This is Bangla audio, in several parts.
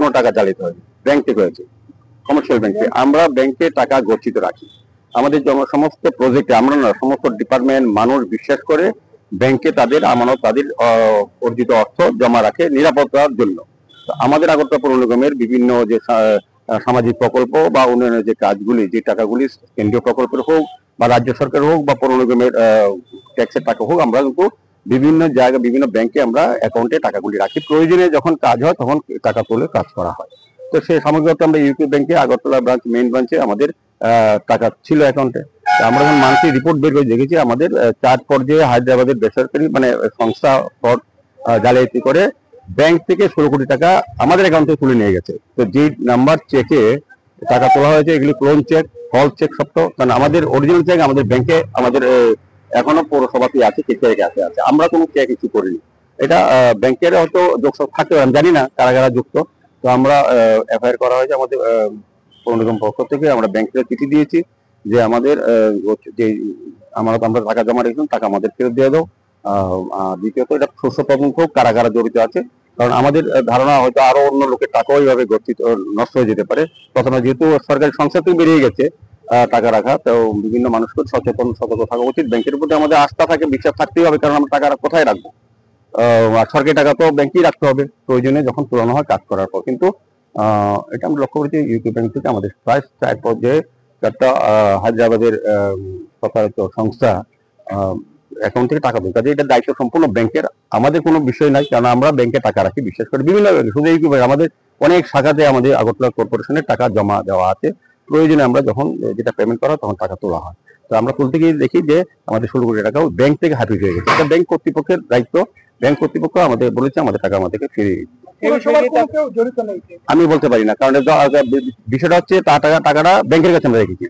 কোনো টাকা চালিত হয়নি, ব্যাংক থেকে হয়েছে, কমার্শিয়াল ব্যাংকে। আমরা ব্যাংকে টাকা গচ্ছিত রাখি, আমাদের সমস্ত প্রজেক্টে আমরা না, সমস্ত ডিপার্টমেন্ট মানুষ বিশ্বাস করে ব্যাংকে তাদের আমানত, তাদের অর্জিত অর্থ জমা রাখে নিরাপত্তার জন্য। আমাদের আগরতলা পৌর নিগমের বিভিন্ন যে সামাজিক প্রকল্প বা উন্নয়নের যে কাজগুলি, যে টাকাগুলি কেন্দ্রীয় প্রকল্পের হোক বা রাজ্য সরকার হোক বা পৌর নিগমের ট্যাক্সের টাকা হোক, আমরা কিন্তু বিভিন্ন জায়গায় বিভিন্ন ব্যাংকে আমরা অ্যাকাউন্টে টাকাগুলি রাখি। প্রয়োজনে যখন কাজ হয় তখন টাকা তুলে কাজ করা হয়। তো সেই সামগ্রিকত আমরা ইউপি ব্যাংকে আগরতলা ব্রাঞ্চ, মেইন ব্রাঞ্চে আমাদের টাকা ছিল অ্যাকাউন্টে। আমরা যখন মান্থলি রিপোর্ট বের করে দেখেছি, আমাদের 4 পর্যায়ে হায়দ্রাবাদের বেসরকারি মানে সংস্থা ফ্রড জালিয়াতি করে ব্যাংক থেকে 16 কোটি টাকা আমাদের অ্যাকাউন্টে তুলে নিয়ে গেছে। তো যে নাম্বার চেকে টাকা তোলা হয়েছে, এগুলি ক্লোন চেক, ফলস চেক সব। তো কারণ আমাদের অরিজিনাল চেক আমাদের ব্যাংকে, আমাদের এখনো পৌরসভাতে আছে, চেকের কাছে আছে, আমরা কোনো চেক ইস্যু করিনি। এটা ব্যাংকের হয়তো যোগসব থাকতে পারে, আমি জানি না কারা কারা যুক্ত। তো আমরা এফআইআর করা হয়েছে আমাদের পৌর নিগম পক্ষ থেকে। আমরা ব্যাংকে চিঠি দিয়েছি যে আমাদের যে আমানত আমরা টাকা জমা রেখেছিলাম, টাকা আমাদের ফেরত দিয়ে দাও। দ্বিতীয়ত এটা শস্য তদন্ত হোক, কারা কারা জড়িত আছে, কারণ আমাদের ধারণা হয়তো আরো অন্য লোকের টাকাও এইভাবে গচ্ছিত নষ্ট হয়ে যেতে পারে। প্রথমে যেহেতু সরকারি সংস্থা থেকে বেরিয়ে গেছে টাকা রাখা, তো বিভিন্ন মানুষকে সচেতন সতর্ক থাকা উচিত। ব্যাংকের প্রতি আমাদের আস্থা থাকে, বিশ্বাস থাকতেই হবে, কারণ আমরা টাকা কোথায় রাখবো? আর সরকারি টাকা তো ব্যাংকেই রাখতে হবে প্রয়োজনে যখন তুলানো হয় কাজ করার পর। কিন্তু এটা আমরা লক্ষ্য করেছি ইউপি ব্যাংক থেকে আমাদের প্রায় 4 পর্যায়ে 4টা হায়দ্রাবাদের প্রতারিত সংস্থা অ্যাকাউন্ট থেকে টাকা দেয়। কাজে এটা দায়িত্ব সম্পূর্ণ ব্যাংকের, আমাদের কোনো বিষয় নাই, কারণ আমরা ব্যাংকে টাকা রাখি বিশেষ করে বিভিন্ন শুধু ইউপি ব্যাংক, আমাদের অনেক শাখাতে আমাদের আগরতলা কর্পোরেশনের টাকা জমা দেওয়া আছে। প্রয়োজনে আমরা যখন যেটা পেমেন্ট করা তখন টাকা তোলা হয়। তো আমরা তুলতে গিয়ে দেখি যে আমাদের 16 কোটি টাকাও ব্যাংক থেকে হাফিজ হয়ে গেছে। এটা ব্যাংক কর্তৃপক্ষের দায়িত্ব। ব্যাংক কর্তৃপক্ষ আমাদের বলেছে আমাদের টাকা আমাদেরকে ফিরিয়ে দিতে। আমি বলতে পারি না, কারণ বিষয়টা হচ্ছে টাকাটা ব্যাংকের কাছে আমরা রেখেছি,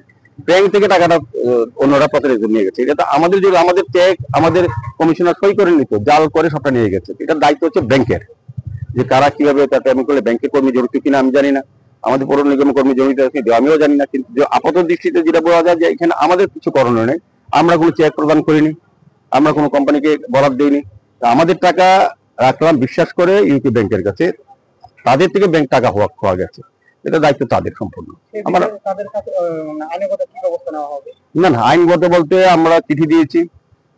ব্যাংক থেকে টাকাটা অন্যরা প্রতারিত নিয়ে গেছে। এটা আমাদের যে আমাদের চেক আমাদের কমিশনার সই করে নিত, জাল করে সবটা নিয়ে গেছে। এটার দায়িত্ব হচ্ছে ব্যাংকের, যে কারা কিভাবে তার পেমেন্ট করলে ব্যাংকের কর্মী জড়িত কিনা আমি জানি না, আমাদের পৌর নিগমের কর্মী জড়িত আছে আমিও জানি না। কিন্তু আপাত দৃষ্টিতে যেটা বোঝা যায় যে এখানে আমাদের কিছু করণীয় নেই, আমরা কোনো চেক প্রদান করিনি, আমরা কোনো কোম্পানিকে বরাদ্দ দিইনি। আমাদের টাকা রাখলাম বিশ্বাস করে ইউপি ব্যাংকের কাছে, তাদের থেকে ব্যাংক টাকা খোয়া গেছে, এটা দায়িত্ব তাদের সম্পূর্ণ। আমরা না না, আইনগত বলতে আমরা চিঠি দিয়েছি,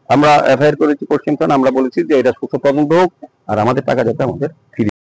আমরা এফআইআর করেছি পশ্চিম থানা, আমরা বলেছি যে এটা সুস্থ তদন্ত হোক আর আমাদের টাকা যাতে আমাদের ফিরিয়ে